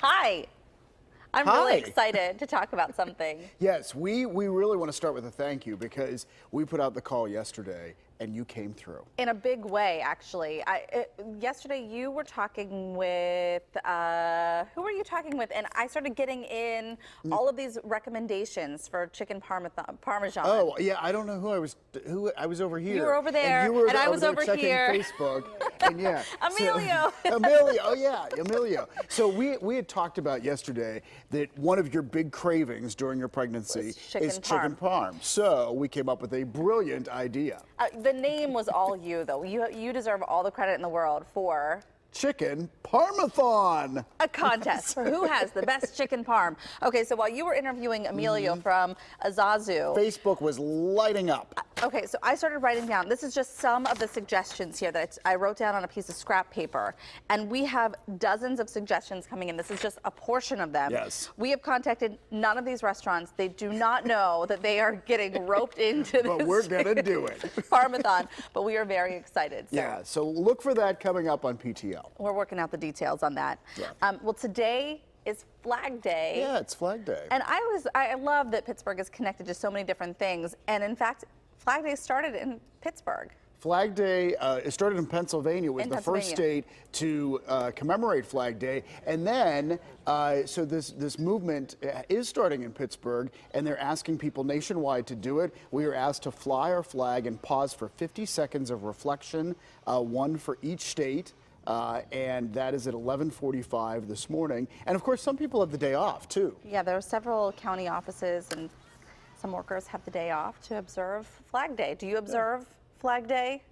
Hi. I'm really excited to talk about something. Yes, we really want to start with a thank you because we put out the call yesterday and you came through. In a big way, actually. Yesterday you were talking with, who were you talking with? And I started getting in all of these recommendations for chicken parmesan. Oh, yeah, I don't know who I was over here. You were over there, and I was over checking here. Facebook. And yeah. Emilio. Emilio, oh yeah, Emilio. So we had talked about yesterday that one of your big cravings during your pregnancy is chicken parm. So we came up with a brilliant idea. The name was all you, though. You deserve all the credit in the world for Chicken Parmathon. A contest for who has the best chicken parm. Okay, so while you were interviewing Emilio from Azazu, Facebook was lighting up. Okay, so I started writing down, this is just some of the suggestions here that I wrote down on a piece of scrap paper. And we have dozens of suggestions coming in. This is just a portion of them. Yes. We have contacted none of these restaurants. They do not know that they are getting roped into this. But we're going to do it. Parmathon, but we are very excited. So. Yeah, so look for that coming up on PTL. We're working out the details on that. Yeah. Well, today is Flag Day. Yeah, it's Flag Day. And I love that Pittsburgh is connected to so many different things. And in fact, Flag Day started in Pittsburgh. Flag Day, it started in Pennsylvania. It was the first state to commemorate Flag Day. And then, so this movement is starting in Pittsburgh, and they're asking people nationwide to do it. We are asked to fly our flag and pause for 50 seconds of reflection, one for each state. And that is at 11:45 this morning. And of course, some people have the day off too. Yeah, there are several county offices and some workers have the day off to observe Flag Day. Do you observe Flag Day?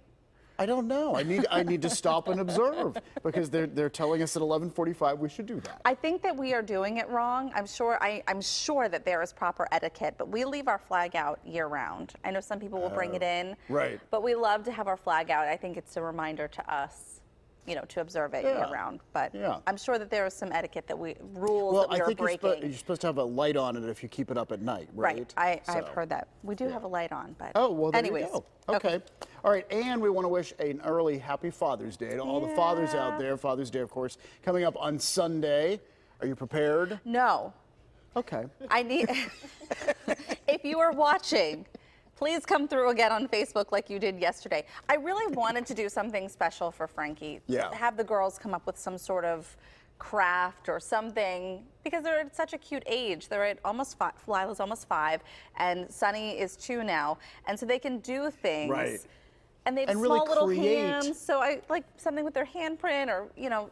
I don't know. I need to stop and observe because they're telling us at 11:45 we should do that. I think that we are doing it wrong. I'm sure that there is proper etiquette, but we leave our flag out year round. I know some people will bring it in. Right. But we love to have our flag out. I think it's a reminder to us, you know, to observe it year round. But I'm sure that there is some etiquette that rules that we are breaking. You're supposed to have a light on it if you keep it up at night, right? Right. I've heard that. We do have a light on, but well, there anyways. you go. Okay. All right, and we want to wish an early happy Father's Day to all the fathers out there. Father's Day, of course, coming up on Sunday. Are you prepared? No. Okay. If you are watching, please come through again on Facebook like you did yesterday. I really wanted to do something special for Frankie. Yeah. Have the girls come up with some sort of craft or something because they're at such a cute age. They're at almost five. Lila's almost 5 and Sunny is 2 now. And so they can do things. Right. And they have really small little create. Hands. So I like something with their handprint or, you know.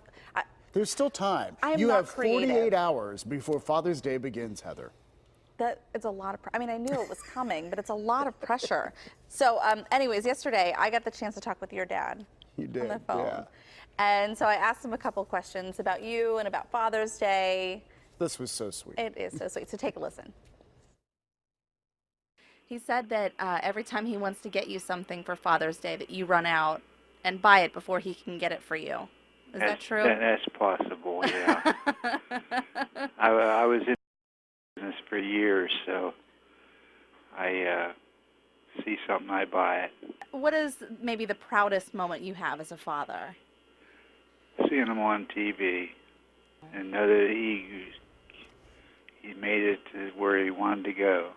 There's still time. I am you not have 48 creative. hours before Father's Day begins, Heather. It's a lot of, I mean, I knew it was coming, but it's a lot of pressure. So anyways, yesterday I got the chance to talk with your dad. You did, on the phone. yeah. And so I asked him a couple questions about you and about Father's Day. This was so sweet. It is so sweet. So take a listen. He said that every time he wants to get you something for Father's Day that you run out and buy it before he can get it for you. Is that true? That's possible, yeah. I was in business for years, so I see something, I buy it. What is maybe the proudest moment you have as a father? Seeing him on TV and know that he made it to where he wanted to go.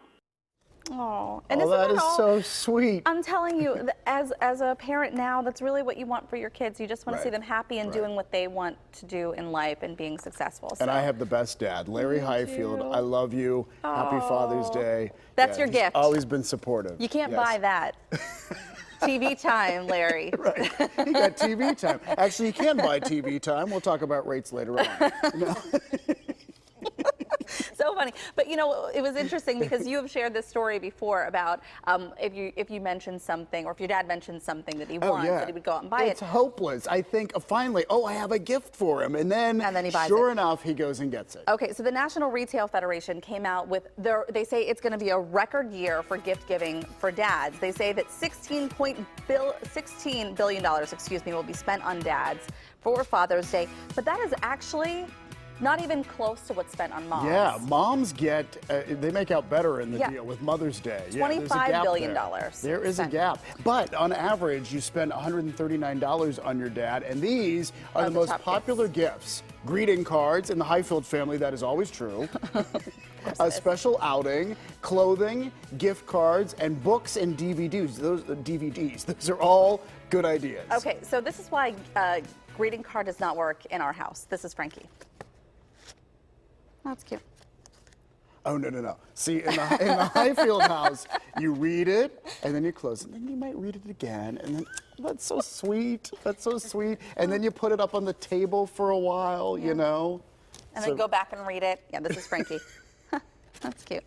Oh, and that is so sweet. I'm telling you, as a parent now, that's really what you want for your kids. You just want to see them happy and doing what they want to do in life and being successful. So. And I have the best dad, Larry Highfield. I love you. Happy Father's Day. That's your gift. Always been supportive. You can't buy that. TV time, Larry. Right. You got TV time. Actually, you can buy TV time. We'll talk about rates later on. No. So funny. But you know, it was interesting because you have shared this story before about if you mentioned something or if your dad mentioned something that he wants, that he would go out and buy it. It's hopeless. I think finally, I have a gift for him. And then he buys sure it. enough, he goes and gets it. Okay, so the National Retail Federation came out with they say it's going to be a record year for gift giving for dads. They say that $16 billion will be spent on dads for Father's Day. But that is actually Not even close to what's spent on moms. Yeah, moms get, they make out better in the Yeah. deal with Mother's Day. $25 billion. There is a gap. But on average, you spend $139 on your dad, and these are the most top popular gifts. Greeting cards in the Highfield family, that is always true. A special outing, clothing, gift cards, and books and DVDs. Those are all good ideas. Okay, so this is why greeting card does not work in our house. This is Frankie. That's cute. Oh, no. See, in the Highfield house, you read it, and then you close it, and then you might read it again, and then, that's so sweet. That's so sweet. And then you put it up on the table for a while, you know. And then go back and read it. Yeah, this is Frankie. That's cute.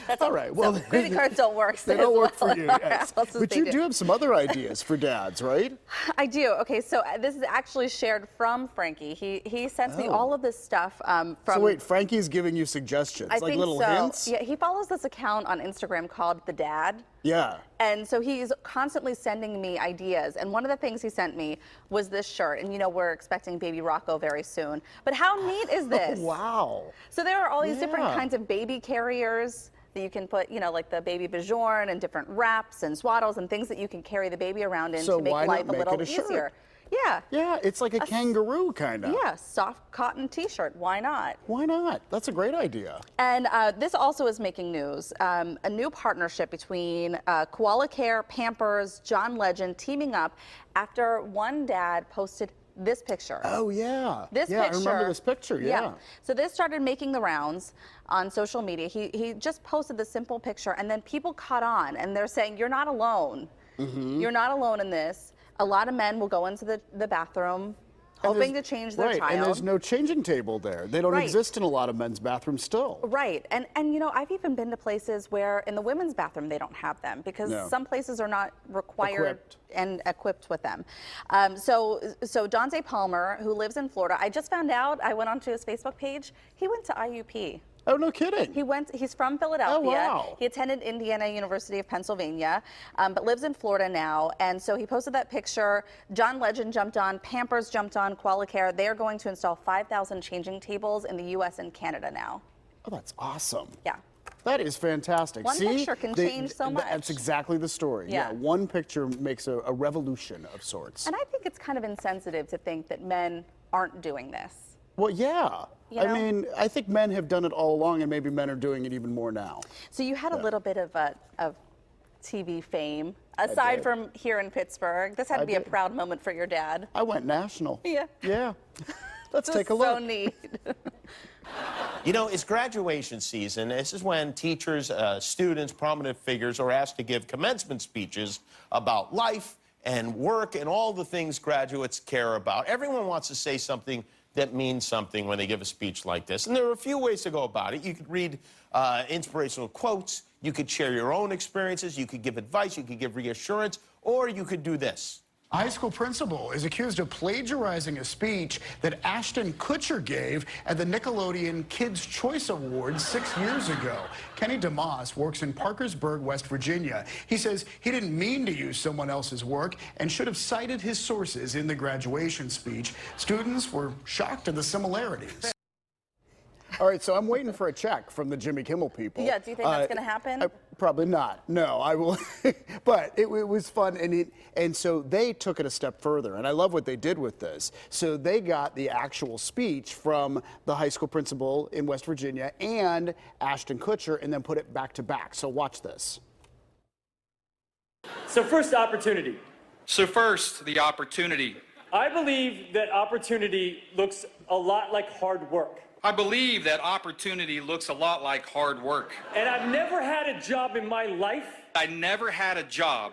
That's all right. Well, so greeting cards don't work. They don't work for you. Yes. But you do have some other ideas for dads, right? I do. Okay, so this is actually shared from Frankie. He sends me all of this stuff from. So wait, Frankie's giving you suggestions, I like think little so. hints? Yeah, he follows this account on Instagram called The Dad. Yeah. And so he's constantly sending me ideas. And one of the things he sent me was this shirt. And you know, we're expecting baby Rocco very soon. But how neat is this? Oh, wow. So there are all these different kinds of baby carriers that you can put, you know, like the baby Bjorn and different wraps and swaddles and things that you can carry the baby around in to make life a little easier. Shirt? Yeah. Yeah, it's like a kangaroo kind of. Yeah, soft cotton t-shirt. Why not? Why not? That's a great idea. And this also is making news. A new partnership between Koala Care, Pampers, John Legend teaming up after one dad posted this picture. Oh, yeah. This picture. picture. I remember this picture, yeah. So this started making the rounds on social media. He just posted this simple picture, and then people caught on, and they're saying, you're not alone. You're not alone in this. A lot of men will go into the bathroom hoping to change their child. And there's no changing table there. They don't exist in a lot of men's bathrooms still. Right. And you know, I've even been to places where in the women's bathroom they don't have them because some places are not required and equipped with them. So Dante Palmer, who lives in Florida, I just found out, I went onto his Facebook page, he went to IUP. Oh, no kidding. He's from Philadelphia. Oh, wow. He attended Indiana University of Pennsylvania, but lives in Florida now. And so he posted that picture. John Legend jumped on, Pampers jumped on, Koala Care. They are going to install 5,000 changing tables in the U.S. and Canada now. Oh, that's awesome. Yeah. That is fantastic. One picture can change so much. That's exactly the story. Yeah. One picture makes a revolution of sorts. And I think it's kind of insensitive to think that men aren't doing this. Well, yeah. You know? I mean, I think men have done it all along, and maybe men are doing it even more now. So you had a little bit of TV fame, aside from here in Pittsburgh. This had to be a proud moment for your dad. I went national. Yeah. Yeah. Let's take a look. So neat. You know, it's graduation season. This is when teachers, students, prominent figures are asked to give commencement speeches about life and work and all the things graduates care about. Everyone wants to say something that means something when they give a speech like this. And there are a few ways to go about it. You could read inspirational quotes, you could share your own experiences, you could give advice, you could give reassurance, or you could do this. A high school principal is accused of plagiarizing a speech that Ashton Kutcher gave at the Nickelodeon Kids' Choice Awards 6 years ago. Kenny DeMoss works in Parkersburg, West Virginia. He says he didn't mean to use someone else's work and should have cited his sources in the graduation speech. Students were shocked at the similarities. All right, so I'm waiting for a check from the Jimmy Kimmel people. Yeah, do you think that's going to happen? Probably not. No, I will. But it was fun, and so they took it a step further, and I love what they did with this. So they got the actual speech from the high school principal in West Virginia and Ashton Kutcher, and then put it back to back. So watch this. So first, opportunity. So first, the opportunity. I believe that opportunity looks a lot like hard work. I believe that opportunity looks a lot like hard work. And I've never had a job in my life. I never had a job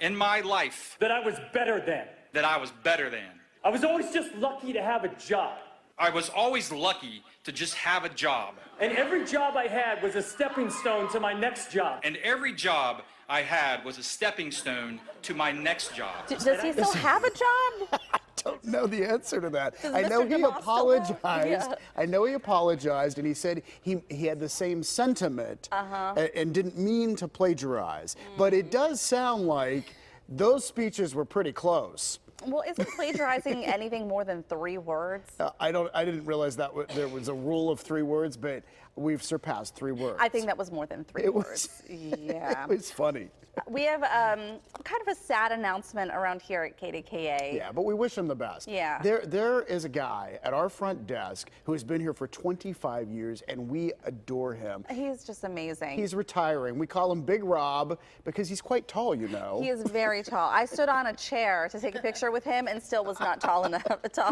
in my life that I was better than. That I was better than. I was always just lucky to have a job. I was always lucky to just have a job. And every job I had was a stepping stone to my next job. And every job I had was a stepping stone to my next job. Does he still have a job? I don't know the answer to that. Does I know Mr. he DeMoss apologized. still have- Yeah. I know he apologized, and he said he had the same sentiment and didn't mean to plagiarize. But it does sound like those speeches were pretty close. Well, isn't plagiarizing anything more than 3 words? I didn't realize that there was a rule of 3 words, but we've surpassed 3 words. I think that was more than 3 words. Yeah. It was funny. We have kind of a sad announcement around here at KDKA. Yeah, but we wish him the best. Yeah. There is a guy at our front desk who has been here for 25 years, and we adore him. He's just amazing. He's retiring. We call him Big Rob because he's quite tall, you know. He is very tall. I stood on a chair to take a picture with him and still was not tall enough.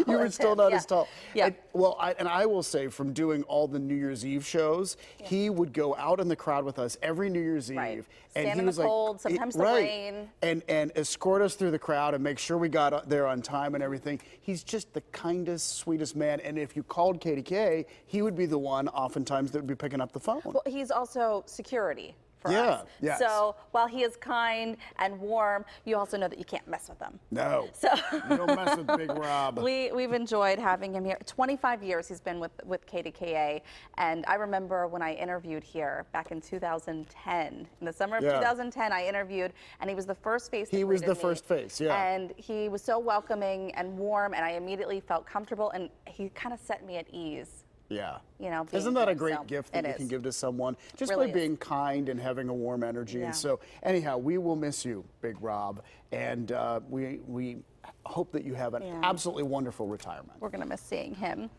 You were still not as tall. Yeah. And I will say, from doing all the New Year's Eve shows, he would go out in the crowd with us every New Year's Eve. And Stand he in was the cold, sometimes the rain. And escort us through the crowd and make sure we got there on time and everything. He's just the kindest, sweetest man. And if you called KDKA, he would be the one oftentimes that would be picking up the phone. Well, he's also security for Yeah, us. yes. So while he is kind and warm, you also know that you can't mess with him. No. So You don't mess with Big Rob. We've enjoyed having him here. 25 years he's been with KDKA, and I remember when I interviewed here back in 2010. In the summer of 2010, I interviewed, and he was the first face. He was the first face, yeah. And he was so welcoming and warm, and I immediately felt comfortable, and he kind of set me at ease. Yeah. You know, isn't that a here, great so gift that it you can is. give to someone just Really by being kind and having a warm energy? Yeah. And so, anyhow, we will miss you, Big Rob, and we hope that you have an absolutely wonderful retirement. We're gonna miss seeing him.